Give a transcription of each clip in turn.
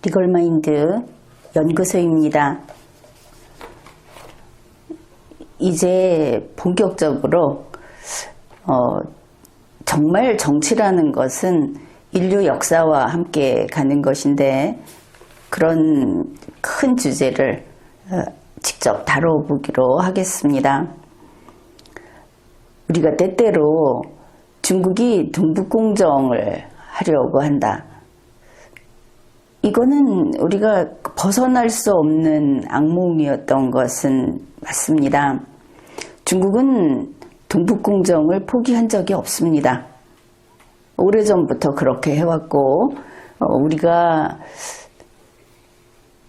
리걸마인드 연구소입니다. 이제 본격적으로 정말 정치라는 것은 인류 역사와 함께 가는 것인데, 그런 큰 주제를 직접 다뤄보기로 하겠습니다. 우리가 때때로 중국이 동북공정을 하려고 한다. 이거는 우리가 벗어날 수 없는 악몽이었던 것은 맞습니다. 중국은 동북공정을 포기한 적이 없습니다. 오래전부터 그렇게 해왔고, 우리가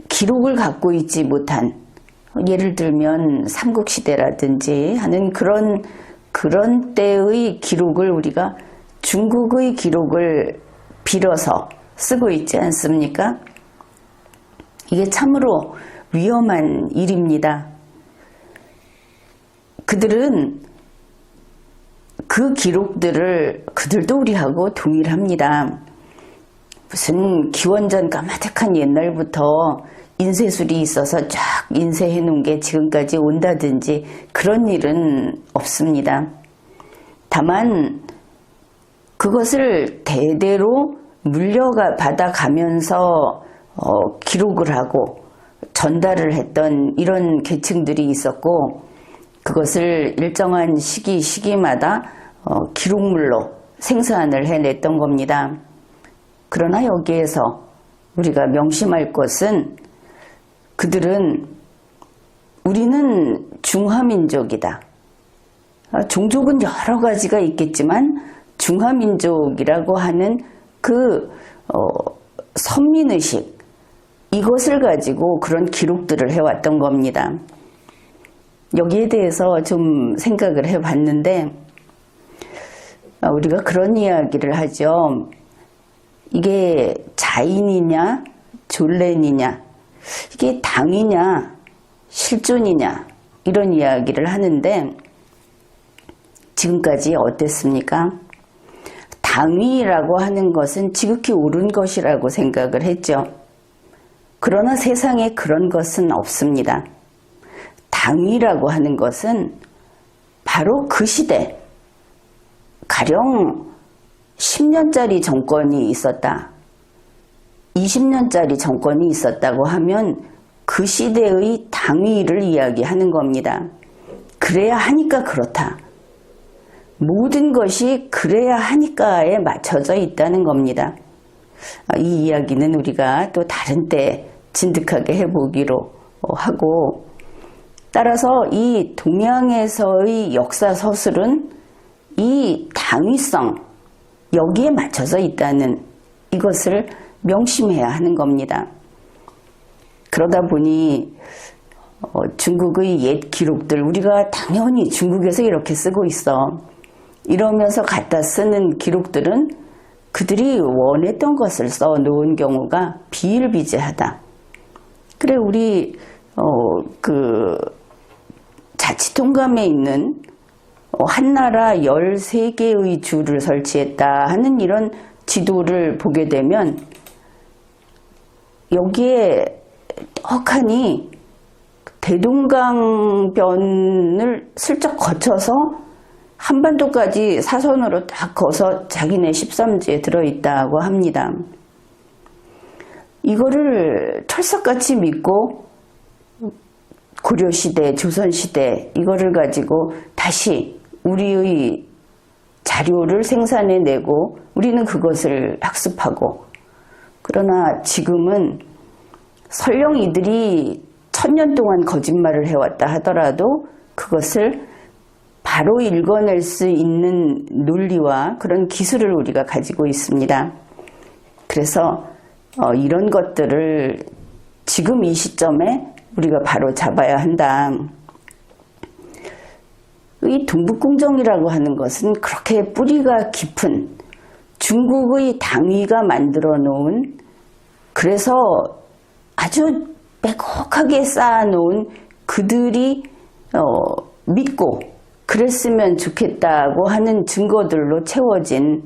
기록을 갖고 있지 못한, 예를 들면 삼국시대라든지 하는 그런 때의 기록을 우리가 중국의 기록을 빌어서 쓰고 있지 않습니까? 이게 참으로 위험한 일입니다. 그들은 그 기록들을 그들도 우리하고 동일합니다. 무슨 기원전 까마득한 옛날부터 인쇄술이 있어서 쫙 인쇄해 놓은 게 지금까지 온다든지 그런 일은 없습니다. 다만 그것을 대대로 물려받아가면서 기록을 하고 전달을 했던 이런 계층들이 있었고, 그것을 일정한 시기마다 기록물로 생산을 해냈던 겁니다. 그러나 여기에서 우리가 명심할 것은, 우리는 중화민족이다. 종족은 여러 가지가 있겠지만 중화민족이라고 하는 선민의식, 이것을 가지고 그런 기록들을 해왔던 겁니다. 여기에 대해서 좀 생각을 해봤는데, 우리가 그런 이야기를 하죠. 이게 자인이냐 졸렌이냐, 이게 당이냐 실존이냐, 이런 이야기를 하는데, 지금까지 어땠습니까? 당위라고 하는 것은 지극히 옳은 것이라고 생각을 했죠. 그러나 세상에 그런 것은 없습니다. 당위라고 하는 것은 바로 그 시대, 가령 10년짜리 정권이 있었다, 20년짜리 정권이 있었다고 하면 그 시대의 당위를 이야기하는 겁니다. 그래야 하니까 그렇다. 모든 것이 그래야 하니까에 맞춰져 있다는 겁니다. 이 이야기는 우리가 또 다른 때 진득하게 해보기로 하고, 따라서 이 동양에서의 역사 서술은 이 당위성, 여기에 맞춰져 있다는 이것을 명심해야 하는 겁니다. 그러다 보니 중국의 옛 기록들, 우리가 당연히 중국에서 이렇게 쓰고 있어, 이러면서 갖다 쓰는 기록들은 그들이 원했던 것을 써놓은 경우가 비일비재하다. 그래, 우리 자치통감에 있는 한나라 13개의 주를 설치했다 하는 이런 지도를 보게 되면, 여기에 떡하니 대동강변을 슬쩍 거쳐서 한반도까지 사선으로 딱 거서 자기네 13지에 들어있다고 합니다. 이거를 철석같이 믿고 고려시대, 조선시대, 이거를 가지고 다시 우리의 자료를 생산해내고 우리는 그것을 학습하고, 그러나 지금은 설령 이들이 1000년 동안 거짓말을 해왔다 하더라도 그것을 바로 읽어낼 수 있는 논리와 그런 기술을 우리가 가지고 있습니다. 그래서 이런 것들을 지금 이 시점에 우리가 바로 잡아야 한다. 이 동북공정이라고 하는 것은 그렇게 뿌리가 깊은 중국의 당위가 만들어 놓은, 그래서 아주 빼곡하게 쌓아놓은, 그들이 믿고 그랬으면 좋겠다고 하는 증거들로 채워진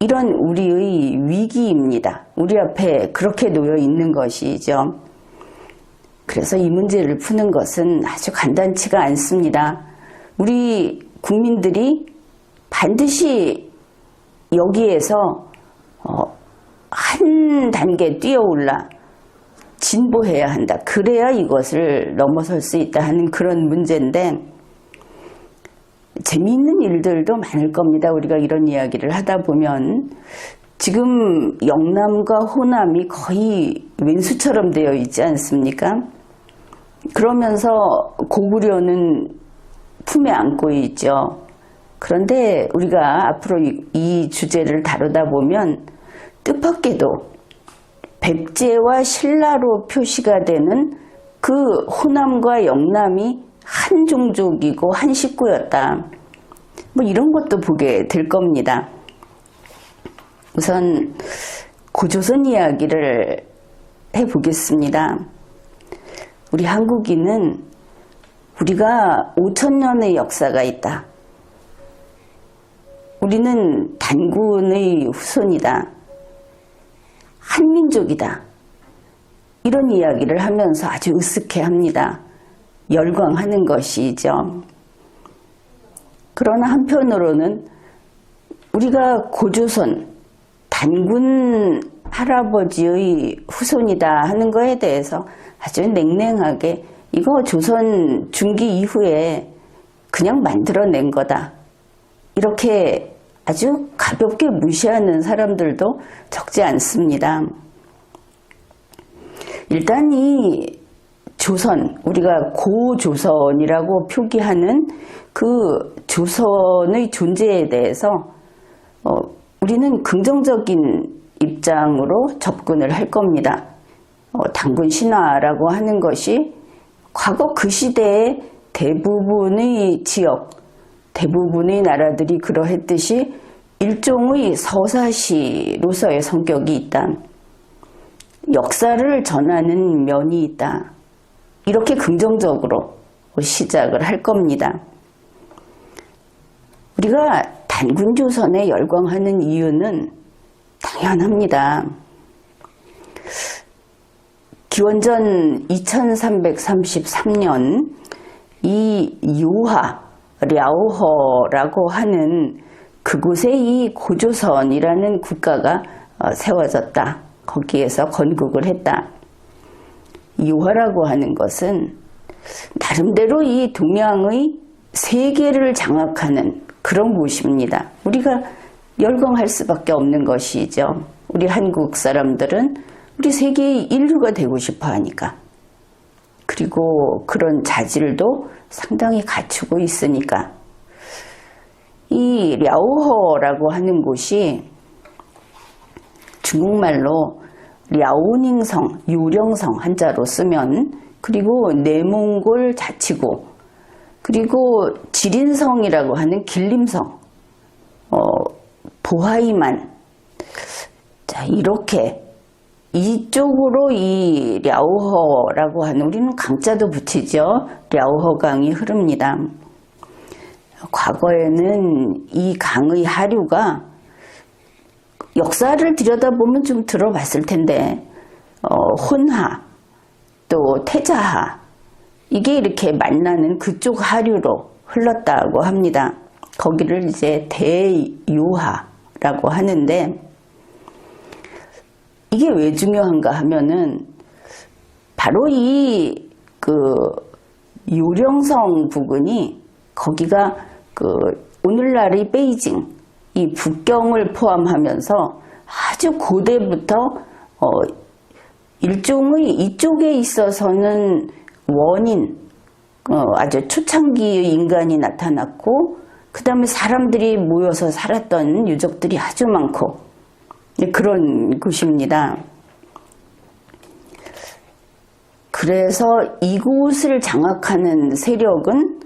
이런 우리의 위기입니다. 우리 앞에 그렇게 놓여 있는 것이죠. 그래서 이 문제를 푸는 것은 아주 간단치가 않습니다. 우리 국민들이 반드시 여기에서 한 단계 뛰어올라 진보해야 한다. 그래야 이것을 넘어설 수 있다 하는 그런 문제인데, 재미있는 일들도 많을 겁니다. 우리가 이런 이야기를 하다 보면 지금 영남과 호남이 거의 왼수처럼 되어 있지 않습니까? 그러면서 고구려는 품에 안고 있죠. 그런데 우리가 앞으로 이 주제를 다루다 보면 뜻밖에도 백제와 신라로 표시가 되는 그 호남과 영남이 한 종족이고 한 식구였다. 뭐 이런 것도 보게 될 겁니다. 우선 고조선 이야기를 해보겠습니다. 우리 한국인은 우리가 5,000년의 역사가 있다. 우리는 단군의 후손이다. 한민족이다. 이런 이야기를 하면서 아주 으쓱해합니다. 열광하는 것이죠. 그러나 한편으로는 우리가 고조선 단군 할아버지의 후손이다 하는 것에 대해서 아주 냉랭하게 이거 조선 중기 이후에 그냥 만들어낸 거다. 이렇게 아주 가볍게 무시하는 사람들도 적지 않습니다. 일단 이 조선, 우리가 고조선이라고 표기하는 그 조선의 존재에 대해서 우리는 긍정적인 입장으로 접근을 할 겁니다. 단군 신화라고 하는 것이 과거 그 시대의 대부분의 지역, 대부분의 나라들이 그러했듯이 일종의 서사시로서의 성격이 있다. 역사를 전하는 면이 있다. 이렇게 긍정적으로 시작을 할 겁니다. 우리가 단군조선에 열광하는 이유는 당연합니다. 기원전 2333년 이 요하, 랴오허라고 하는 그곳에 이 고조선이라는 국가가 세워졌다. 거기에서 건국을 했다. 요하라고 하는 것은 나름대로 이 동양의 세계를 장악하는 그런 곳입니다. 우리가 열광할 수밖에 없는 것이죠. 우리 한국 사람들은 우리 세계의 인류가 되고 싶어 하니까. 그리고 그런 자질도 상당히 갖추고 있으니까. 이 랴오허라고 하는 곳이 중국말로 랴오닝성, 유령성 한자로 쓰면, 그리고 내몽골 자치고, 그리고 지린성이라고 하는 길림성, 보하이만, 자, 이렇게 이쪽으로 이 랴오허라고 하는, 우리는 강자도 붙이죠. 랴오허강이 흐릅니다. 과거에는 이 강의 하류가 역사를 들여다보면 좀 들어봤을 텐데, 혼하, 또 태자하, 이게 이렇게 만나는 그쪽 하류로 흘렀다고 합니다. 거기를 이제 대요하라고 하는데, 이게 왜 중요한가 하면은 바로 이 요령성 부근이, 거기가 오늘날의 베이징, 이 북경을 포함하면서 아주 고대부터 일종의 이쪽에 있어서는 원인, 아주 초창기의 인간이 나타났고, 그 다음에 사람들이 모여서 살았던 유적들이 아주 많고, 그런 곳입니다. 그래서 이곳을 장악하는 세력은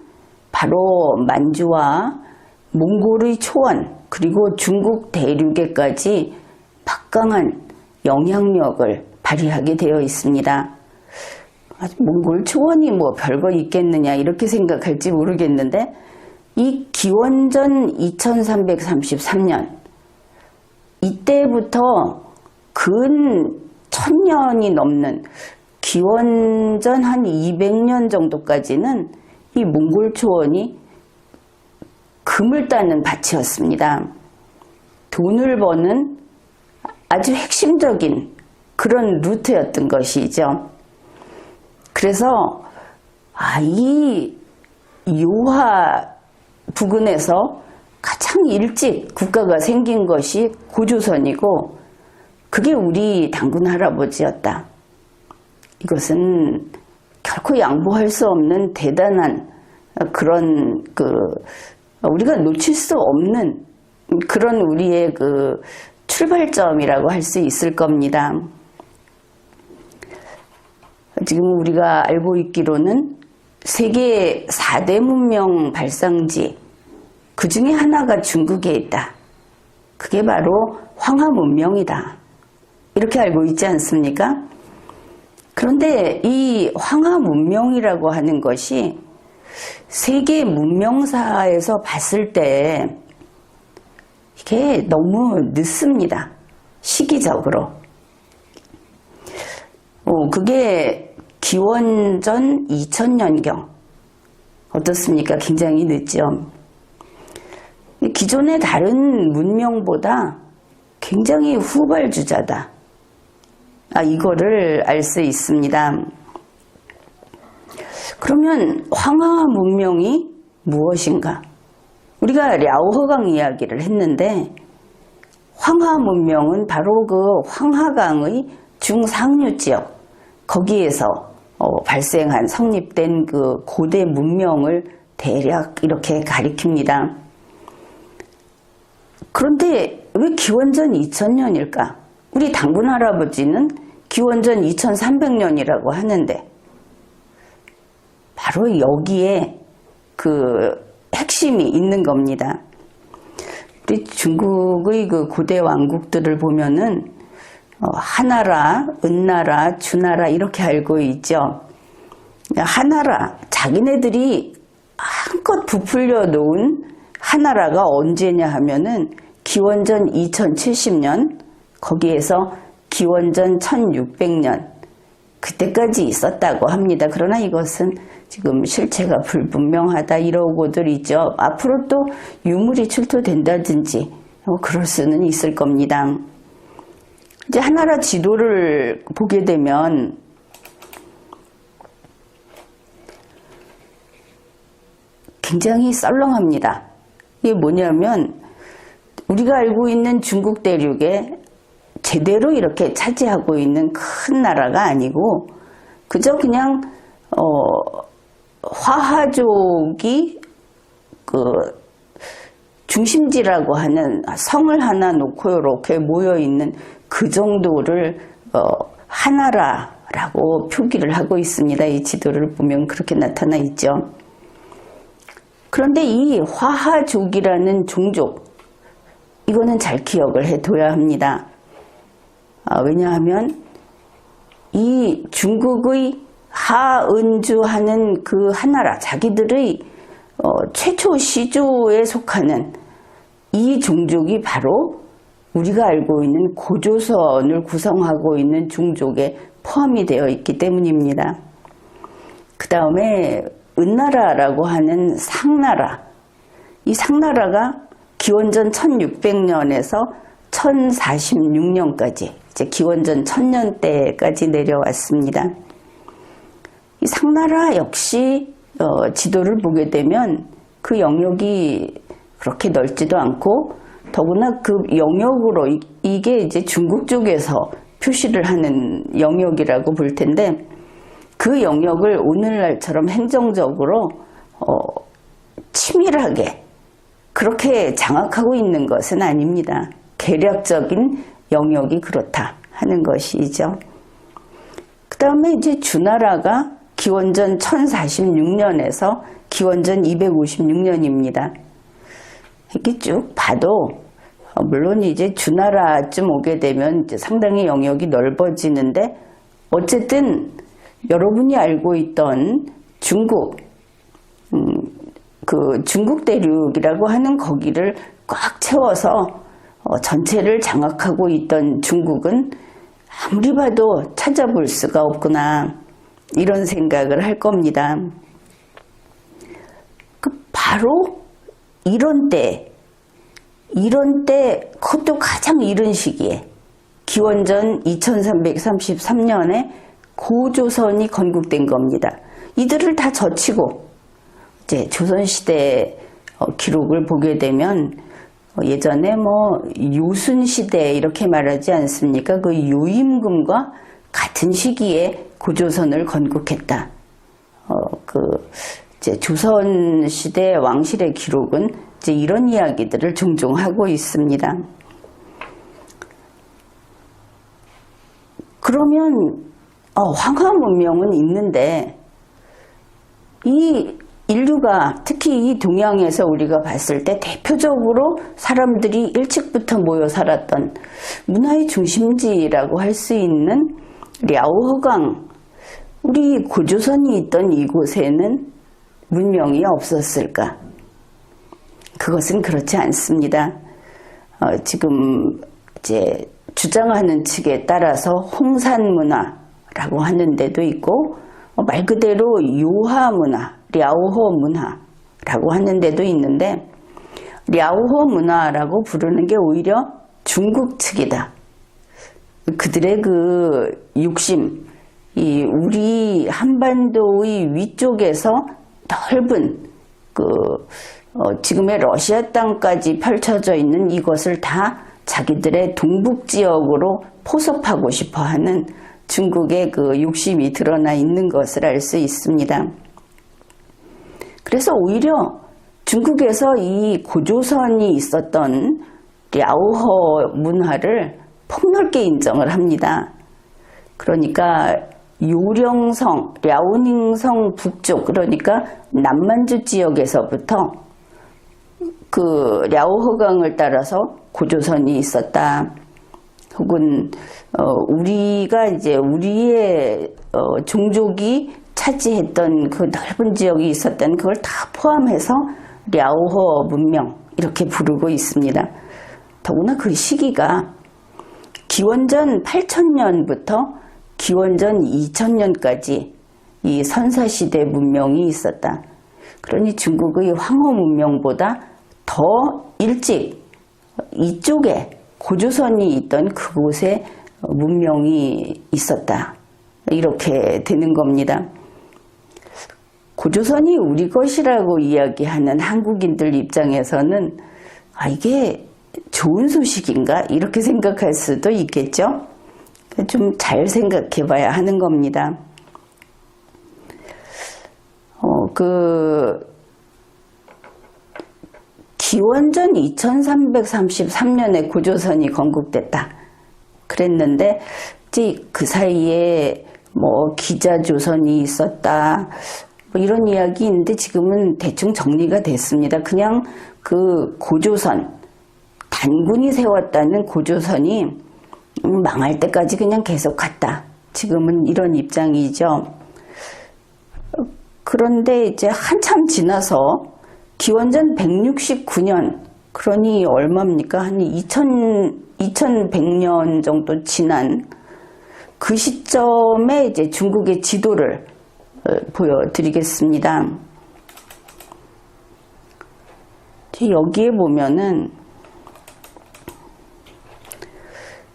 바로 만주와 몽골의 초원, 그리고 중국 대륙에까지 막강한 영향력을 발휘하게 되어 있습니다. 몽골 초원이 뭐 별거 있겠느냐 이렇게 생각할지 모르겠는데, 이 기원전 2333년 이때부터 근 1000년이 넘는 기원전 한 200년 정도까지는 이 몽골 초원이 금을 따는 밭이었습니다. 돈을 버는 아주 핵심적인 그런 루트였던 것이죠. 그래서 이 요하 부근에서 가장 일찍 국가가 생긴 것이 고조선이고 그게 우리 당군 할아버지였다. 이것은 결코 양보할 수 없는 대단한 그런 우리가 놓칠 수 없는 그런 우리의 출발점이라고 할 수 있을 겁니다. 지금 우리가 알고 있기로는 세계 4대 문명 발상지 그 중에 하나가 중국에 있다. 그게 바로 황하 문명이다. 이렇게 알고 있지 않습니까? 그런데 이 황하 문명이라고 하는 것이 세계 문명사에서 봤을 때 이게 너무 늦습니다. 시기적으로. 그게 기원전 2000년경. 어떻습니까? 굉장히 늦죠. 기존의 다른 문명보다 굉장히 후발주자다. 이거를 알 수 있습니다. 그러면 황하 문명이 무엇인가? 우리가 랴오허강 이야기를 했는데 황하 문명은 바로 그 황하강의 중상류 지역 거기에서 발생한 성립된 그 고대 문명을 대략 이렇게 가리킵니다. 그런데 왜 기원전 2000년일까? 우리 당군 할아버지는 기원전 2300년이라고 하는데 바로 여기에 핵심이 있는 겁니다. 우리 중국의 고대 왕국들을 보면은 하나라, 은나라, 주나라 이렇게 알고 있죠. 하나라, 자기네들이 한껏 부풀려 놓은 하나라가 언제냐 하면은 기원전 2070년, 거기에서 기원전 1600년, 그때까지 있었다고 합니다. 그러나 이것은 지금 실체가 불분명하다 이러고들 있죠. 앞으로 또 유물이 출토된다든지 그럴 수는 있을 겁니다. 이제 하나라 지도를 보게 되면 굉장히 썰렁합니다. 이게 뭐냐면 우리가 알고 있는 중국 대륙에 제대로 이렇게 차지하고 있는 큰 나라가 아니고 그저 그냥 화하족이 중심지라고 하는 성을 하나 놓고 이렇게 모여 있는 그 정도를 하나라라고 표기를 하고 있습니다. 이 지도를 보면 그렇게 나타나 있죠. 그런데 이 화하족이라는 종족, 이거는 잘 기억을 해둬야 합니다. 왜냐하면 이 중국의 하은주 하는 그 하나라, 자기들의 최초 시조에 속하는 이 종족이 바로 우리가 알고 있는 고조선을 구성하고 있는 종족에 포함이 되어 있기 때문입니다. 그 다음에 은나라라고 하는 상나라, 이 상나라가 기원전 1600년에서 1046년까지 이제 기원전 1000년 때까지 내려왔습니다. 이 상나라 역시 지도를 보게 되면 그 영역이 그렇게 넓지도 않고 더구나 그 영역으로 이게 이제 중국 쪽에서 표시를 하는 영역이라고 볼 텐데 그 영역을 오늘날처럼 행정적으로 치밀하게 그렇게 장악하고 있는 것은 아닙니다. 계략적인 영역이 그렇다 하는 것이죠. 그 다음에 이제 주나라가 기원전 1046년에서 기원전 256년입니다. 이렇게 쭉 봐도 물론 이제 주나라쯤 오게 되면 이제 상당히 영역이 넓어지는데 어쨌든 여러분이 알고 있던 중국, 그 중국 대륙이라고 하는 거기를 꽉 채워서 전체를 장악하고 있던 중국은 아무리 봐도 찾아볼 수가 없구나, 이런 생각을 할 겁니다. 바로 이런 때, 그것도 가장 이른 시기에, 기원전 2333년에 고조선이 건국된 겁니다. 이들을 다 젖히고, 이제 조선시대 기록을 보게 되면, 예전에 요순시대 이렇게 말하지 않습니까? 그 요임금과 같은 시기에 고조선을 건국했다. 이제 조선시대 왕실의 기록은 이제 이런 이야기들을 종종 하고 있습니다. 그러면 황하 문명은 있는데, 이 인류가 특히 이 동양에서 우리가 봤을 때 대표적으로 사람들이 일찍부터 모여 살았던 문화의 중심지라고 할 수 있는 랴오허강, 우리 고조선이 있던 이곳에는 문명이 없었을까? 그것은 그렇지 않습니다. 지금 이제 주장하는 측에 따라서 홍산 문화라고 하는 데도 있고, 말 그대로 요하 문화, 랴오허 문화라고 하는 데도 있는데, 랴오허 문화라고 부르는 게 오히려 중국 측이다. 그들의 그 욕심, 우리 한반도의 위쪽에서 넓은 지금의 러시아 땅까지 펼쳐져 있는 이것을 다 자기들의 동북 지역으로 포섭하고 싶어 하는 중국의 그 욕심이 드러나 있는 것을 알 수 있습니다. 그래서 오히려 중국에서 이 고조선이 있었던 랴오허 문화를 폭넓게 인정을 합니다. 그러니까 요령성, 랴오닝성 북쪽, 그러니까 남만주 지역에서부터 그 랴오허강을 따라서 고조선이 있었다. 혹은 우리가 이제 우리의 종족이 차지했던 그 넓은 지역이 있었던 그걸 다 포함해서 랴오허 문명, 이렇게 부르고 있습니다. 더구나 그 시기가 기원전 8000년부터 기원전 2000년까지 이 선사시대 문명이 있었다. 그러니 중국의 황허 문명보다 더 일찍 이쪽에 고조선이 있던 그곳에 문명이 있었다. 이렇게 되는 겁니다. 고조선이 우리 것이라고 이야기하는 한국인들 입장에서는 이게 좋은 소식인가? 이렇게 생각할 수도 있겠죠? 좀 잘 생각해 봐야 하는 겁니다. 기원전 2333년에 고조선이 건국됐다. 그랬는데, 그 사이에 기자조선이 있었다. 이런 이야기 있는데 지금은 대충 정리가 됐습니다. 그냥 그 고조선, 단군이 세웠다는 고조선이 망할 때까지 그냥 계속 갔다. 지금은 이런 입장이죠. 그런데 이제 한참 지나서 기원전 169년, 그러니 얼마입니까? 한 2100년 정도 지난 그 시점에 이제 중국의 지도를 보여드리겠습니다. 여기에 보면은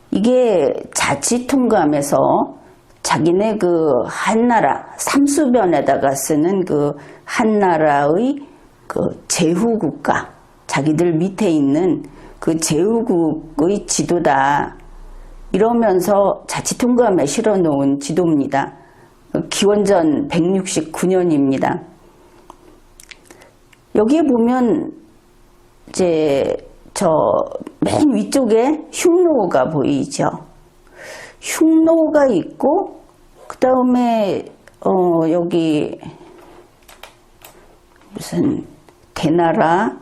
이게 자치통감에서 자기네 그 한나라, 삼수변에다가 쓰는 그 한나라의 그 제후국가, 자기들 밑에 있는 그 제후국의 지도다. 이러면서 자치통감에 실어놓은 지도입니다. 기원전 169년입니다. 여기에 보면 이제 저 맨 위쪽에 흉노가 보이죠. 흉노가 있고 그 다음에 여기 무슨 대나라,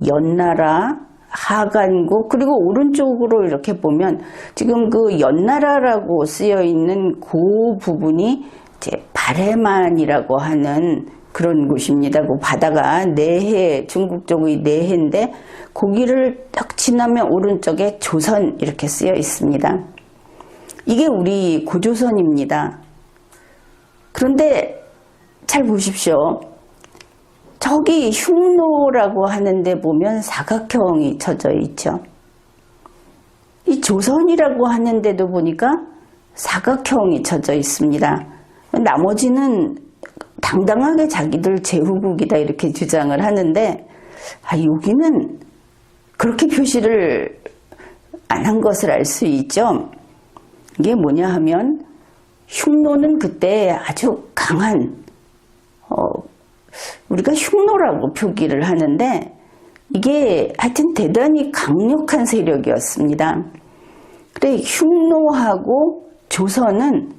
연나라, 하간국, 그리고 오른쪽으로 이렇게 보면 지금 그 연나라라고 쓰여 있는 그 부분이 이제 바레만이라고 하는 그런 곳입니다. 그 바다가 내해, 중국 쪽의 내해인데 거기를 딱 지나면 오른쪽에 조선 이렇게 쓰여 있습니다. 이게 우리 고조선입니다. 그런데 잘 보십시오. 저기 흉노라고 하는데 보면 사각형이 쳐져 있죠. 이 조선이라고 하는데도 보니까 사각형이 쳐져 있습니다. 나머지는 당당하게 자기들 제후국이다 이렇게 주장을 하는데 여기는 그렇게 표시를 안 한 것을 알 수 있죠. 이게 뭐냐 하면 흉노는 그때 아주 강한 우리가 흉노라고 표기를 하는데 이게 하여튼 대단히 강력한 세력이었습니다. 그래 흉노하고 조선은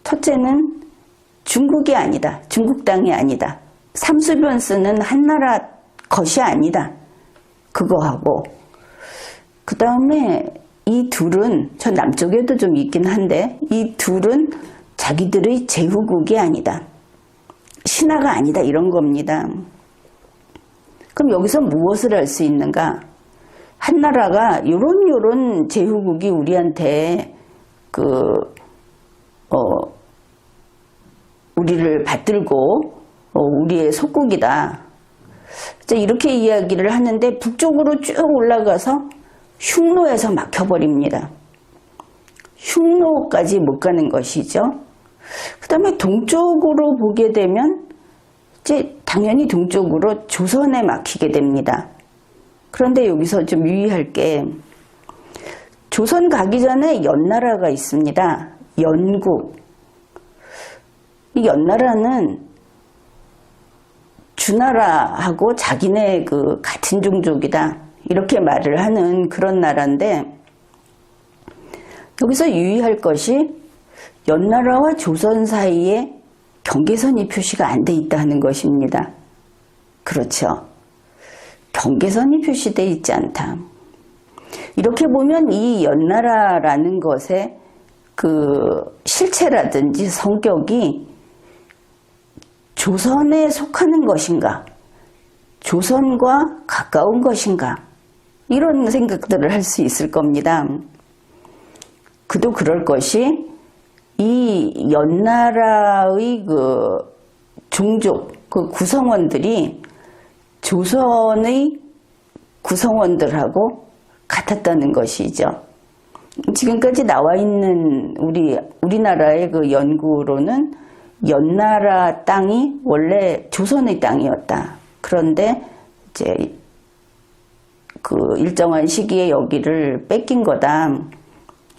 첫째는 중국이 아니다. 중국 땅이 아니다. 삼수변스는 한나라 것이 아니다. 그거하고 그 다음에 이 둘은 저 남쪽에도 좀 있긴 한데 이 둘은 자기들의 제후국이 아니다. 신하가 아니다. 이런 겁니다. 그럼 여기서 무엇을 할 수 있는가? 한나라가 요런 제후국이 우리한테 우리를 받들고 우리의 속국이다. 이렇게 이야기를 하는데 북쪽으로 쭉 올라가서 흉노에서 막혀버립니다. 흉노까지 못 가는 것이죠. 그 다음에 동쪽으로 보게 되면 이제 당연히 동쪽으로 조선에 막히게 됩니다. 그런데 여기서 좀 유의할 게 조선 가기 전에 연나라가 있습니다. 연국. 이 연나라는 주나라하고 자기네 같은 종족이다 이렇게 말을 하는 그런 나라인데 여기서 유의할 것이 연나라와 조선 사이에 경계선이 표시가 안 돼 있다는 것입니다. 그렇죠. 경계선이 표시되어 있지 않다. 이렇게 보면 이 연나라라는 것의 실체라든지 성격이 조선에 속하는 것인가, 조선과 가까운 것인가, 이런 생각들을 할 수 있을 겁니다. 그도 그럴 것이 이 연나라의 종족, 구성원들이 조선의 구성원들하고 같았다는 것이죠. 지금까지 나와 있는 우리나라의 연구로는 연나라 땅이 원래 조선의 땅이었다. 그런데 이제 일정한 시기에 여기를 뺏긴 거다.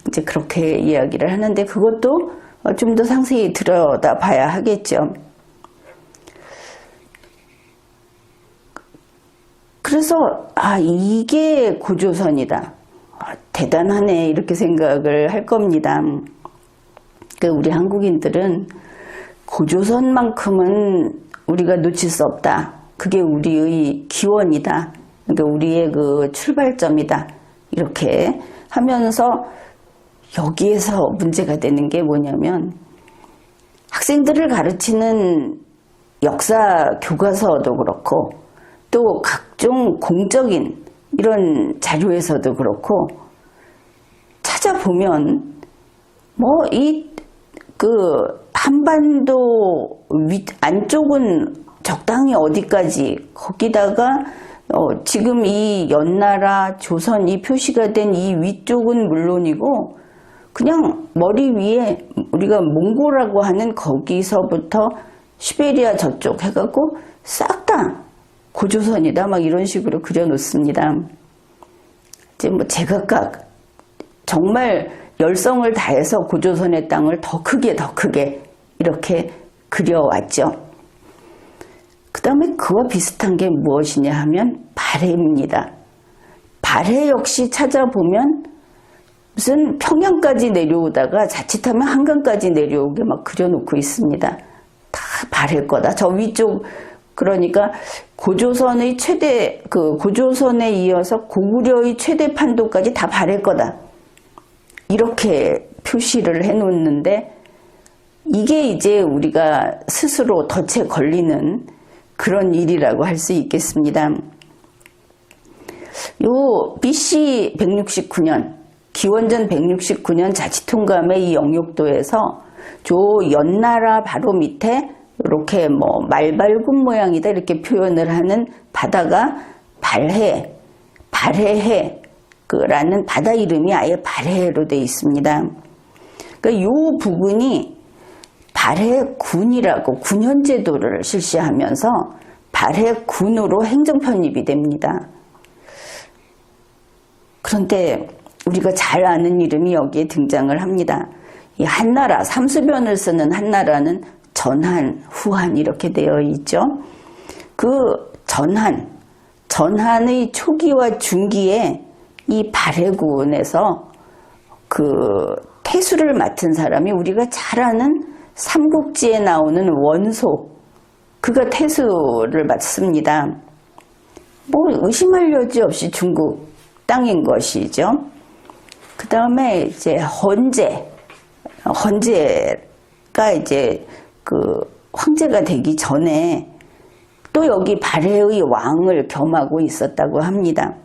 이제 그렇게 이야기를 하는데 그것도 좀 더 상세히 들여다 봐야 하겠죠. 그래서 이게 고조선이다. 대단하네 이렇게 생각을 할 겁니다. 우리 한국인들은 고조선만큼은 우리가 놓칠 수 없다. 그게 우리의 기원이다. 그러니까 우리의 출발점이다. 이렇게 하면서 여기에서 문제가 되는 게 뭐냐면 학생들을 가르치는 역사 교과서도 그렇고 또 각종 공적인 이런 자료에서도 그렇고 찾아보면 한반도 안쪽은 적당히 어디까지 거기다가 지금 이 연나라 조선 이 표시가 된 이 위쪽은 물론이고 그냥 머리 위에 우리가 몽고라고 하는 거기서부터 시베리아 저쪽 해갖고 싹 다 고조선이다 막 이런 식으로 그려놓습니다. 이제 제각각 정말 열성을 다해서 고조선의 땅을 더 크게 이렇게 그려왔죠. 그 다음에 그와 비슷한 게 무엇이냐 하면 발해입니다. 발해 역시 찾아보면 무슨 평양까지 내려오다가 자칫하면 한강까지 내려오게 막 그려놓고 있습니다. 다 발해 거다. 저 위쪽 그러니까 고조선의 고조선에 이어서 고구려의 최대 판도까지 다 발해 거다. 이렇게 표시를 해놓는데 이게 이제 우리가 스스로 덫에 걸리는 그런 일이라고 할 수 있겠습니다. 요 BC 169년, 기원전 169년 자치통감의 이 영육도에서 저 연나라 바로 밑에 이렇게 뭐 말발굽 모양이다 이렇게 표현을 하는 바다가 발해, 발해해라는 바다 이름이 아예 발해로 되어 있습니다. 그러니까 요 부근이 발해군이라고 군현제도를 실시하면서 발해군으로 행정 편입이 됩니다. 그런데 우리가 잘 아는 이름이 여기에 등장을 합니다. 이 한나라, 삼수변을 쓰는 한나라는 전한, 후한 이렇게 되어 있죠. 그 전한의 초기와 중기에 이 발해군에서 그 태수를 맡은 사람이 우리가 잘 아는 삼국지에 나오는 원소, 그가 태수를 맡습니다. 뭐 의심할 여지 없이 중국 땅인 것이죠. 그 다음에 이제 헌제가 이제 그 황제가 되기 전에 또 여기 발해의 왕을 겸하고 있었다고 합니다.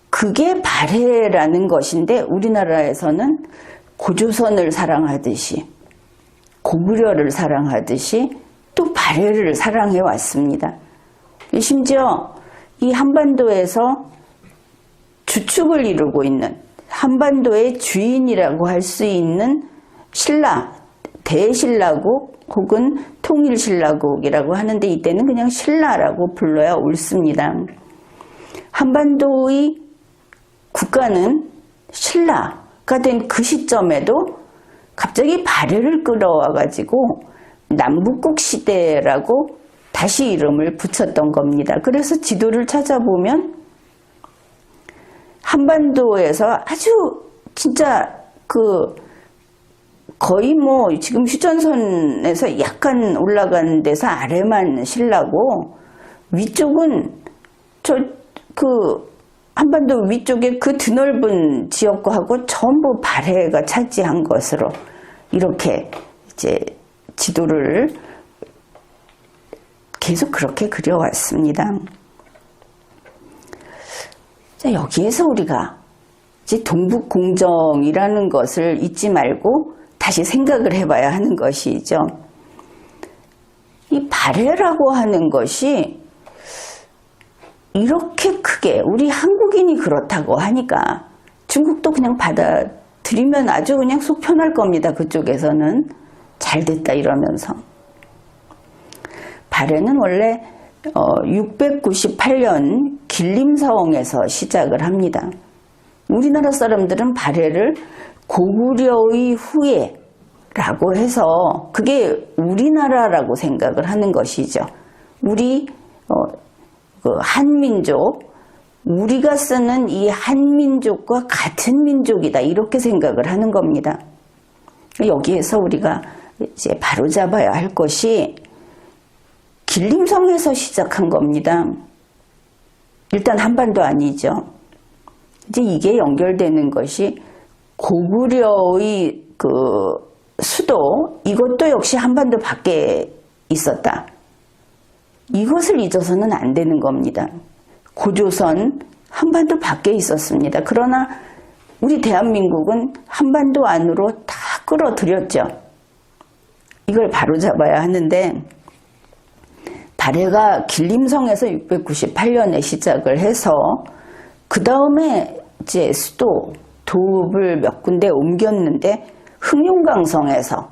그게 발해라는 것인데 우리나라에서는 고조선을 사랑하듯이 고구려를 사랑하듯이 또 발해를 사랑해 왔습니다. 심지어 이 한반도에서 주축을 이루고 있는 한반도의 주인이라고 할 수 있는 신라, 대신라국 혹은 통일신라국이라고 하는데 이때는 그냥 신라라고 불러야 옳습니다. 한반도의 국가는 신라가 된 그 시점에도 갑자기 발해를 끌어와 가지고 남북국 시대라고 다시 이름을 붙였던 겁니다. 그래서 지도를 찾아보면 한반도에서 아주 진짜 그 거의 뭐 지금 휴전선에서 약간 올라간 데서 아래만 신라고 위쪽은 저 그 한반도 위쪽에 그 드넓은 지역하고 전부 발해가 차지한 것으로 이렇게 이제 지도를 계속 그렇게 그려왔습니다. 자, 여기에서 우리가 이제 동북공정이라는 것을 잊지 말고 다시 생각을 해봐야 하는 것이죠. 이 발해라고 하는 것이 이렇게 크게 우리 한국인이 그렇다고 하니까 중국도 그냥 받아들이면 아주 그냥 속 편할 겁니다. 그쪽에서는 잘 됐다 이러면서. 발해는 원래 698년 길림서원에서 시작을 합니다. 우리나라 사람들은 발해를 고구려의 후예라고 해서 그게 우리나라라고 생각을 하는 것이죠. 우리 그 한민족, 우리가 쓰는 이 한민족과 같은 민족이다 이렇게 생각을 하는 겁니다. 여기에서 우리가 이제 바로잡아야 할 것이 길림성에서 시작한 겁니다. 일단 한반도 아니죠. 이제 이게 연결되는 것이 고구려의 그 수도, 이것도 역시 한반도 밖에 있었다. 이것을 잊어서는 안 되는 겁니다. 고조선 한반도 밖에 있었습니다. 그러나 우리 대한민국은 한반도 안으로 다 끌어들였죠. 이걸 바로잡아야 하는데 발해가 길림성에서 698년에 시작을 해서 그 다음에 이제 수도 도읍을 몇 군데 옮겼는데 흑룡강성에서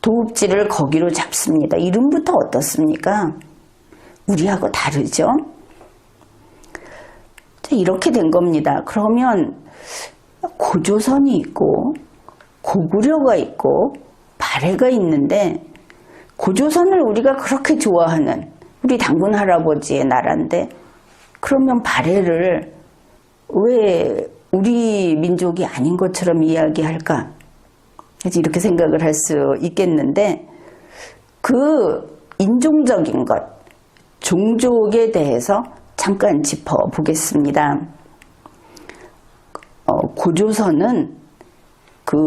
도읍지를 거기로 잡습니다. 이름부터 어떻습니까? 우리하고 다르죠? 이렇게 된 겁니다. 그러면 고조선이 있고 고구려가 있고 발해가 있는데 고조선을 우리가 그렇게 좋아하는 우리 당군 할아버지의 나라인데 그러면 발해를 왜 우리 민족이 아닌 것처럼 이야기할까? 이렇게 생각을 할 수 있겠는데 그 인종적인 것, 종족에 대해서 잠깐 짚어보겠습니다. 고조선은 그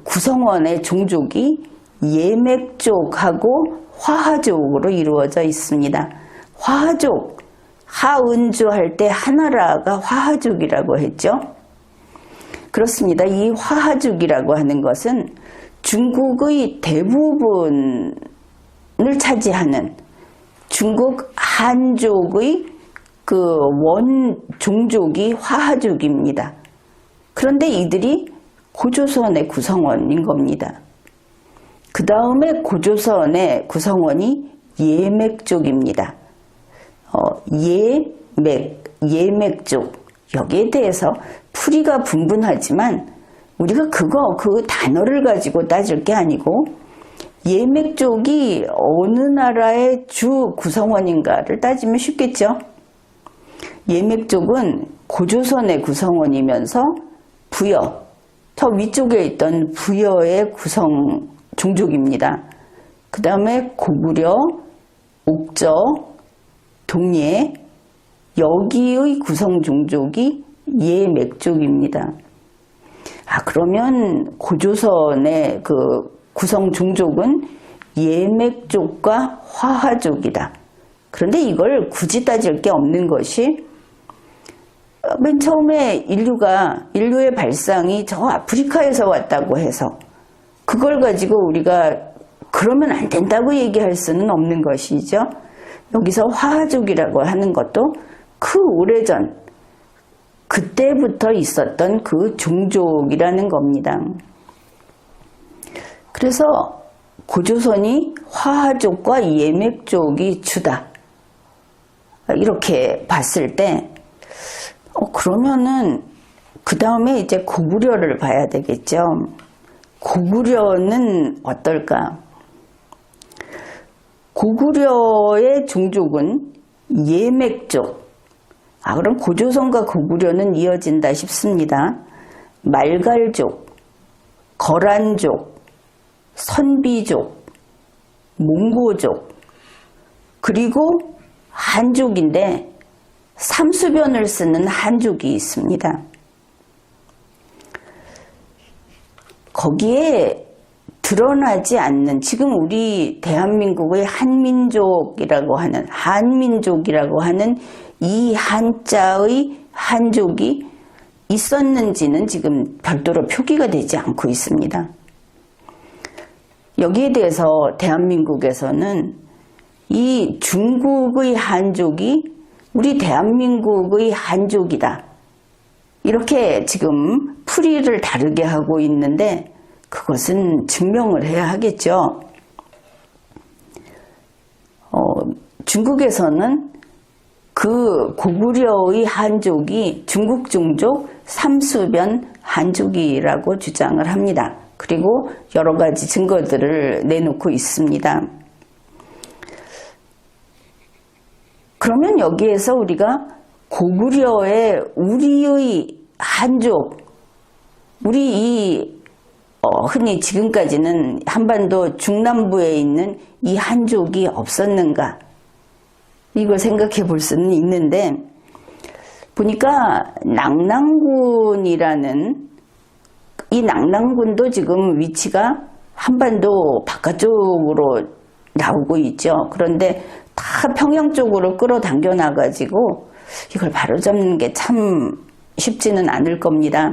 구성원의 종족이 예맥족하고 화하족으로 이루어져 있습니다. 화하족, 하은주 할 때 하나라가 화하족이라고 했죠. 그렇습니다. 이 화하족이라고 하는 것은 중국의 대부분을 차지하는 중국 한족의 그 원 종족이 화하족입니다. 그런데 이들이 고조선의 구성원인 겁니다. 그 다음에 고조선의 구성원이 예맥족입니다. 예맥족, 여기에 대해서 풀이가 분분하지만 우리가 그 단어를 가지고 따질 게 아니고 예맥족이 어느 나라의 주 구성원인가를 따지면 쉽겠죠. 예맥족은 고조선의 구성원이면서 부여, 저 위쪽에 있던 부여의 구성 종족입니다. 그 다음에 고구려, 옥저, 동예, 여기의 구성 종족이 예맥족입니다. 그러면 고조선의 그 구성 종족은 예맥족과 화하족이다. 그런데 이걸 굳이 따질 게 없는 것이 맨 처음에 인류의 발상이 저 아프리카에서 왔다고 해서 그걸 가지고 우리가 그러면 안 된다고 얘기할 수는 없는 것이죠. 여기서 화하족이라고 하는 것도 그 오래전 그때부터 있었던 그 종족이라는 겁니다. 그래서 고조선이 화하족과 예맥족이 주다. 이렇게 봤을 때 그러면은 그 다음에 이제 고구려를 봐야 되겠죠. 고구려는 어떨까? 고구려의 종족은 예맥족. 그럼 고조선과 고구려는 이어진다 싶습니다. 말갈족, 거란족, 선비족, 몽고족, 그리고 한족인데 삼수변을 쓰는 한족이 있습니다. 거기에 드러나지 않는, 지금 우리 대한민국의 한민족이라고 하는 이 한자의 한족이 있었는지는 지금 별도로 표기가 되지 않고 있습니다. 여기에 대해서 대한민국에서는 이 중국의 한족이 우리 대한민국의 한족이다. 이렇게 지금 풀이를 다르게 하고 있는데 그것은 증명을 해야 하겠죠. 중국에서는 그 고구려의 한족이 중국 종족 삼수변 한족이라고 주장을 합니다. 그리고 여러 가지 증거들을 내놓고 있습니다. 그러면 여기에서 우리가 고구려의 우리의 한족, 우리 흔히 지금까지는 한반도 중남부에 있는 이 한족이 없었는가? 이걸 생각해 볼 수는 있는데, 보니까 낙랑군이라는, 이 낙랑군도 지금 위치가 한반도 바깥쪽으로 나오고 있죠. 그런데 다 평양 쪽으로 끌어당겨 놔가지고 이걸 바로잡는 게 참 쉽지는 않을 겁니다.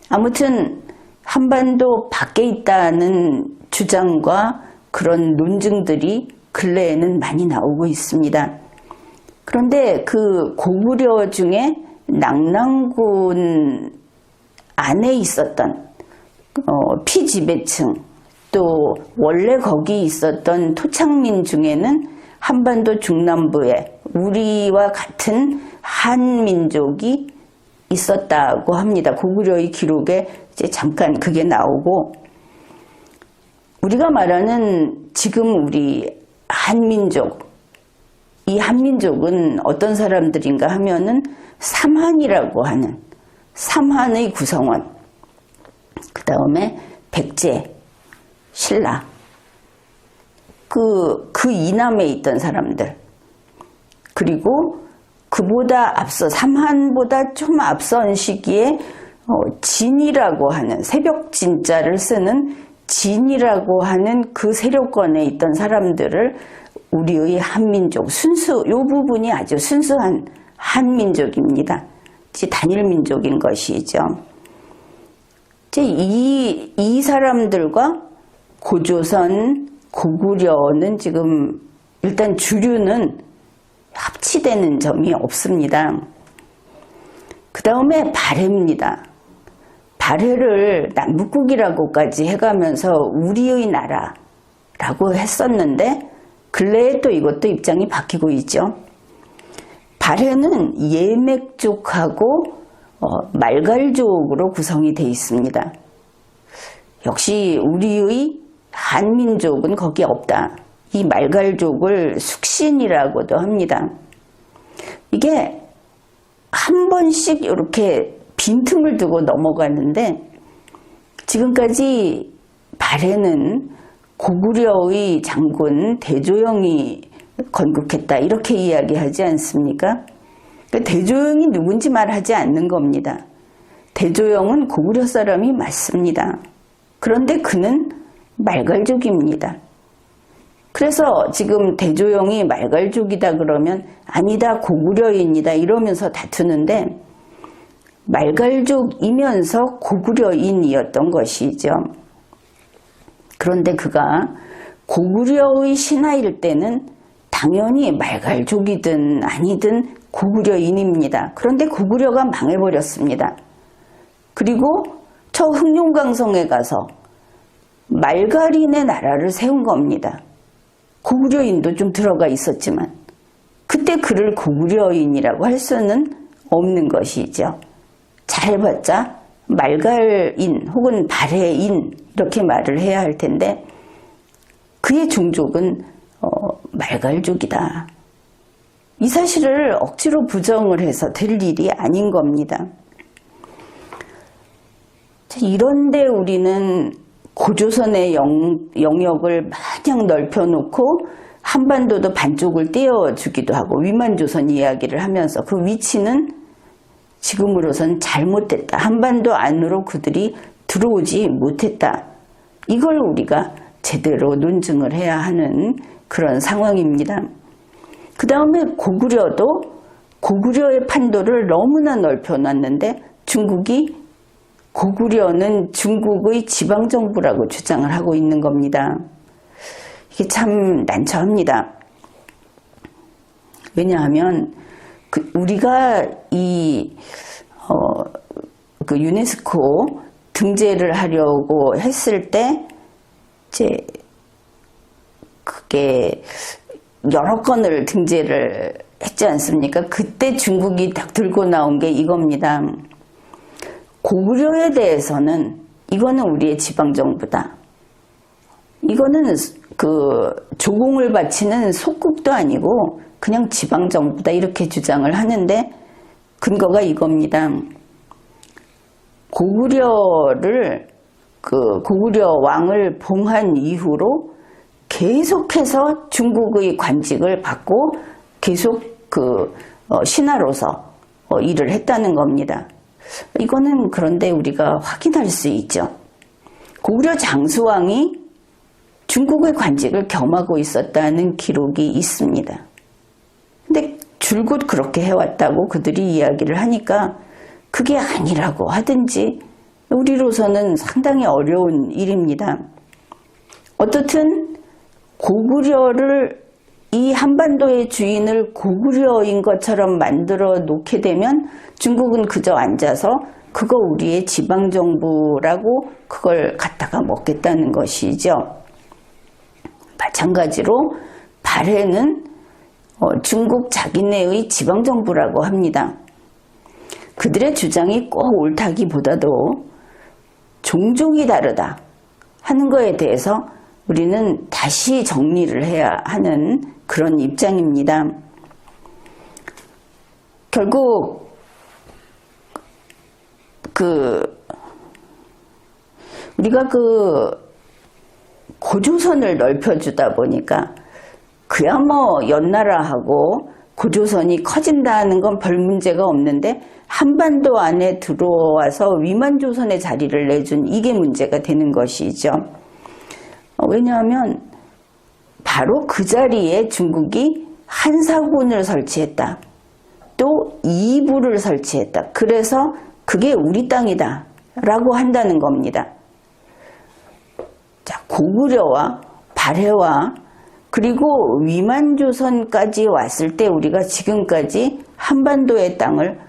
아무튼 한반도 밖에 있다는 주장과 그런 논증들이 근래에는 많이 나오고 있습니다. 그런데 그 고구려 중에 낙랑군 안에 있었던 피지배층, 또 원래 거기 있었던 토착민 중에는 한반도 중남부에 우리와 같은 한민족이 있었다고 합니다. 고구려의 기록에 이제 잠깐 그게 나오고, 우리가 말하는 지금 우리 한민족, 이 한민족은 어떤 사람들인가 하면은 삼한이라고 하는 삼한의 구성원, 그 다음에 백제, 신라, 그 이남에 있던 사람들, 그리고 그보다 앞서 삼한보다 좀 앞선 시기에 진이라고 하는 새벽 진자를 쓰는 진이라고 하는 그 세력권에 있던 사람들을 우리의 한민족, 요 부분이 아주 순수한 한민족입니다. 단일 민족인 것이죠. 이 사람들과 고조선, 고구려는 지금 일단 주류는 합치되는 점이 없습니다. 그 다음에 발해입니다. 발해를 남북국이라고까지 해가면서 우리의 나라라고 했었는데 근래에 또 이것도 입장이 바뀌고 있죠. 발해는 예맥족하고 말갈족으로 구성이 되어 있습니다. 역시 우리의 한민족은 거기 없다. 이 말갈족을 숙신이라고도 합니다. 이게 한 번씩 이렇게 빈틈을 두고 넘어가는데 지금까지 발해는 고구려의 장군 대조영이 건국했다 이렇게 이야기하지 않습니까? 대조영이 누군지 말하지 않는 겁니다. 대조영은 고구려 사람이 맞습니다. 그런데 그는 말갈족입니다. 그래서 지금 대조영이 말갈족이다 그러면 아니다 고구려인이다 이러면서 다투는데 말갈족이면서 고구려인이었던 것이죠. 그런데 그가 고구려의 신하일 때는 당연히 말갈족이든 아니든 고구려인입니다. 그런데 고구려가 망해버렸습니다. 그리고 저 흑룡강성에 가서 말갈인의 나라를 세운 겁니다. 고구려인도 좀 들어가 있었지만 그때 그를 고구려인이라고 할 수는 없는 것이죠. 잘해봤자 말갈인 혹은 발해인 이렇게 말을 해야 할 텐데 그의 종족은 말갈족이다. 이 사실을 억지로 부정을 해서 될 일이 아닌 겁니다. 이런데 우리는 고조선의 영역을 마냥 넓혀놓고 한반도도 반쪽을 떼어주기도 하고 위만조선 이야기를 하면서 그 위치는 지금으로선 잘못됐다. 한반도 안으로 그들이 들어오지 못했다. 이걸 우리가 제대로 논증을 해야 하는 그런 상황입니다. 그 다음에 고구려도 고구려의 판도를 너무나 넓혀놨는데 중국이 고구려는 중국의 지방정부라고 주장을 하고 있는 겁니다. 이게 참 난처합니다. 왜냐하면 우리가 그 유네스코 등재를 하려고 했을 때 이제 그게 여러 건을 등재를 했지 않습니까? 그때 중국이 딱 들고 나온 게 이겁니다. 고구려에 대해서는 이거는 우리의 지방정부다. 이거는 그 조공을 바치는 속국도 아니고 그냥 지방정부다 이렇게 주장을 하는데 근거가 이겁니다. 고구려 왕을 봉한 이후로 계속해서 중국의 관직을 받고 계속 신하로서 일을 했다는 겁니다. 이거는 그런데 우리가 확인할 수 있죠. 고구려 장수왕이 중국의 관직을 겸하고 있었다는 기록이 있습니다. 근데 줄곧 그렇게 해왔다고 그들이 이야기를 하니까 그게 아니라고 하든지 우리로서는 상당히 어려운 일입니다. 어떻든 고구려를 이 한반도의 주인을 고구려인 것처럼 만들어 놓게 되면 중국은 그저 앉아서 그거 우리의 지방정부라고 그걸 갖다가 먹겠다는 것이죠. 마찬가지로 발해는 중국 자기네의 지방정부라고 합니다. 그들의 주장이 꼭 옳다기보다도 종족이 다르다 하는 거에 대해서 우리는 다시 정리를 해야 하는 그런 입장입니다. 결국 우리가 고조선을 넓혀주다 보니까 그야 뭐 연나라하고 고조선이 커진다는 건 별 문제가 없는데 한반도 안에 들어와서 위만조선의 자리를 내준 이게 문제가 되는 것이죠. 왜냐하면 바로 그 자리에 중국이 한사군을 설치했다. 또 2부를 설치했다. 그래서 그게 우리 땅이다 라고 한다는 겁니다. 자, 고구려와 발해와 그리고 위만조선까지 왔을 때 우리가 지금까지 한반도의 땅을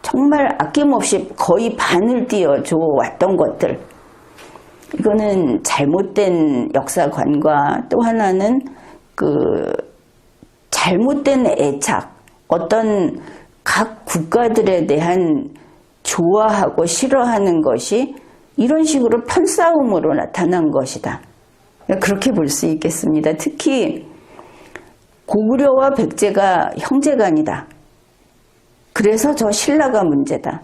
정말 아낌없이 거의 반을 띄워줘 왔던 것들, 이거는 잘못된 역사관과 또 하나는 잘못된 애착, 어떤 각 국가들에 대한 좋아하고 싫어하는 것이 이런 식으로 편싸움으로 나타난 것이다. 그렇게 볼 수 있겠습니다. 특히 고구려와 백제가 형제간이다. 그래서 저 신라가 문제다.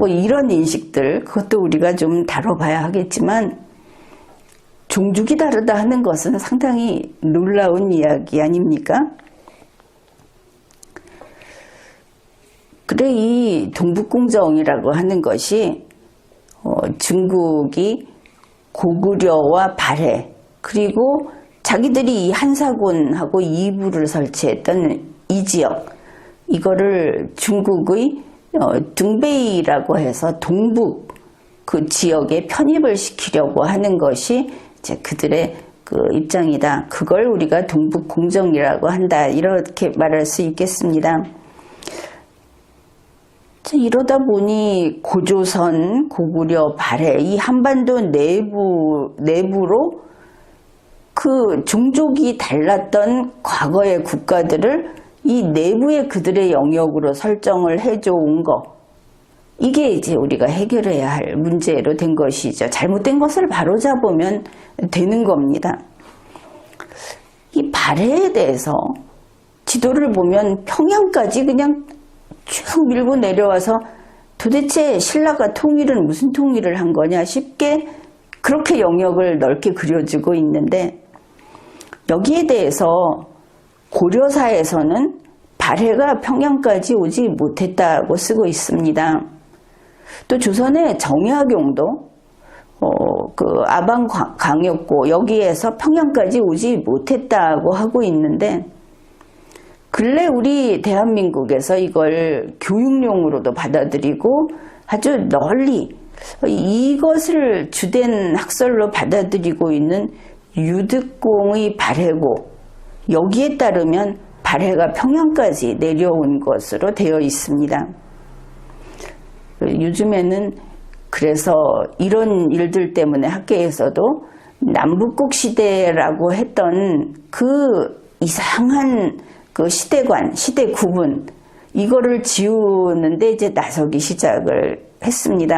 이런 인식들, 그것도 우리가 좀 다뤄봐야 하겠지만, 종족이 다르다 하는 것은 상당히 놀라운 이야기 아닙니까? 그래, 이 동북공정이라고 하는 것이 중국이 고구려와 발해, 그리고 자기들이 이 한사군하고 2부를 설치했던 이 지역, 이거를 중국의 둥베이라고 해서 동북 그 지역에 편입을 시키려고 하는 것이 이제 그들의 그 입장이다. 그걸 우리가 동북공정이라고 한다. 이렇게 말할 수 있겠습니다. 이러다 보니 고조선, 고구려, 발해 이 한반도 내부로 그 종족이 달랐던 과거의 국가들을 이 내부의 그들의 영역으로 설정을 해줘온 거, 이게 이제 우리가 해결해야 할 문제로 된 것이죠. 잘못된 것을 바로잡으면 되는 겁니다. 이 발해에 대해서 지도를 보면 평양까지 그냥 쭉 밀고 내려와서 도대체 신라가 통일은 무슨 통일을 한 거냐 쉽게 그렇게 영역을 넓게 그려주고 있는데, 여기에 대해서 고려사에서는 발해가 평양까지 오지 못했다고 쓰고 있습니다. 또 조선의 정약용도 그 아방강역고 여기에서 평양까지 오지 못했다고 하고 있는데, 근래 우리 대한민국에서 이걸 교육용으로도 받아들이고 아주 널리 이것을 주된 학설로 받아들이고 있는 유득공의 발해고, 여기에 따르면 발해가 평양까지 내려온 것으로 되어 있습니다. 요즘에는 그래서 이런 일들 때문에 학계에서도 남북국 시대라고 했던 그 이상한 그 시대관, 시대 구분, 이거를 지우는데 이제 나서기 시작을 했습니다.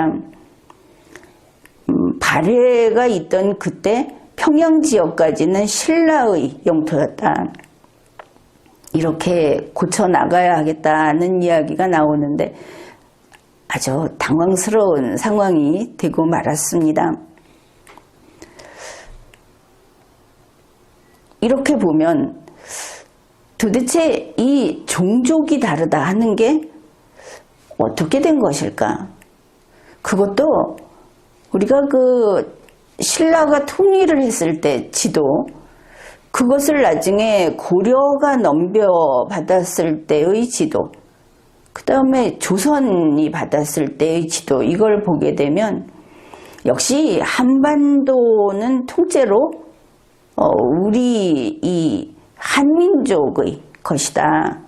발해가 있던 그때 평양 지역까지는 신라의 영토였다. 이렇게 고쳐 나가야 하겠다는 이야기가 나오는데 아주 당황스러운 상황이 되고 말았습니다. 이렇게 보면 도대체 이 종족이 다르다 하는 게 어떻게 된 것일까? 그것도 우리가 그 신라가 통일을 했을 때 지도, 그것을 나중에 고려가 넘겨받았을 때의 지도, 그 다음에 조선이 받았을 때의 지도, 이걸 보게 되면 역시 한반도는 통째로 우리 이 한민족의 것이다.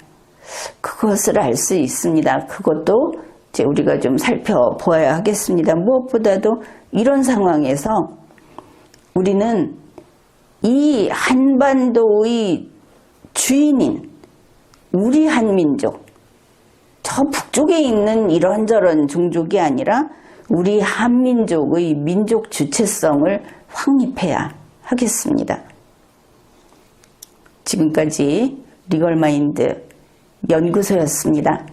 그것을 알 수 있습니다. 그것도 이제 우리가 좀 살펴보아야 하겠습니다. 무엇보다도 이런 상황에서 우리는 이 한반도의 주인인 우리 한민족, 저 북쪽에 있는 이런저런 종족이 아니라 우리 한민족의 민족 주체성을 확립해야 하겠습니다. 지금까지 리걸마인드 연구소였습니다.